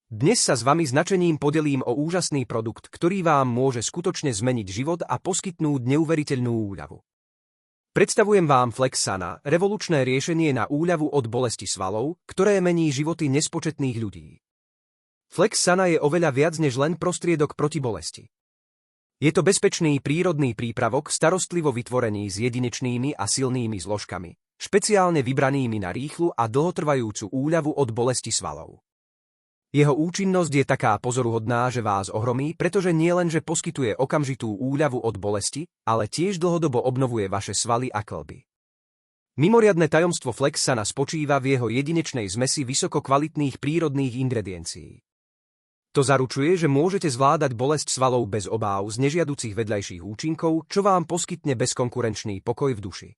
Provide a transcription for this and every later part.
Dnes sa s vami značením podelím o úžasný produkt, ktorý vám môže skutočne zmeniť život a poskytnúť neuveriteľnú úľavu. Predstavujem vám Flexsana, revolučné riešenie na úľavu od bolesti svalov, ktoré mení životy nespočetných ľudí. Flexsana je oveľa viac než len prostriedok proti bolesti. Je to bezpečný prírodný prípravok starostlivo vytvorený s jedinečnými a silnými zložkami, špeciálne vybranými na rýchlu a dlhotrvajúcu úľavu od bolesti svalov. Jeho účinnosť je taká pozoruhodná, že vás ohromí, pretože nielenže poskytuje okamžitú úľavu od bolesti, ale tiež dlhodobo obnovuje vaše svaly a kĺby. Mimoriadne tajomstvo Flexsana spočíva v jeho jedinečnej zmesi vysoko kvalitných prírodných ingrediencií. To zaručuje, že môžete zvládať bolesť svalov bez obáv z nežiaducich vedľajších účinkov, čo vám poskytne bezkonkurenčný pokoj v duši.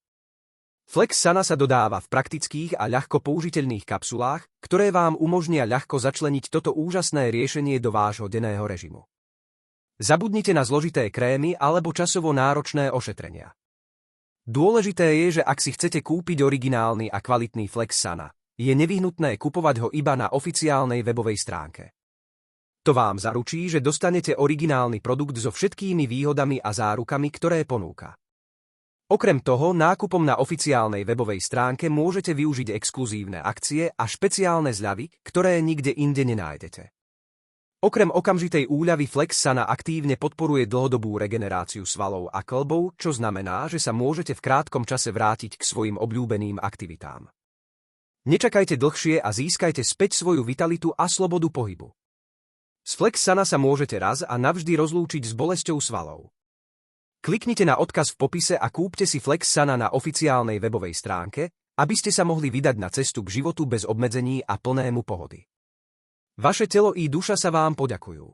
Flexsana sa dodáva v praktických a ľahko použiteľných kapsulách, ktoré vám umožnia ľahko začleniť toto úžasné riešenie do vášho denného režimu. Zabudnite na zložité krémy alebo časovo náročné ošetrenia. Dôležité je, že ak si chcete kúpiť originálny a kvalitný Flexsana, je nevyhnutné kupovať ho iba na oficiálnej webovej stránke. To vám zaručí, že dostanete originálny produkt so všetkými výhodami a zárukami, ktoré ponúka. Okrem toho, nákupom na oficiálnej webovej stránke môžete využiť exkluzívne akcie a špeciálne zľavy, ktoré nikde inde nenájdete. Okrem okamžitej úľavy Flexsana aktívne podporuje dlhodobú regeneráciu svalov a kĺbov, čo znamená, že sa môžete v krátkom čase vrátiť k svojim obľúbeným aktivitám. Nečakajte dlhšie a získajte späť svoju vitalitu a slobodu pohybu. Z Flexsana sa môžete raz a navždy rozlúčiť s bolesťou svalov. Kliknite na odkaz v popise a kúpte si Flexsana na oficiálnej webovej stránke, aby ste sa mohli vydať na cestu k životu bez obmedzení a plnému pohody. Vaše telo i duša sa vám poďakujú.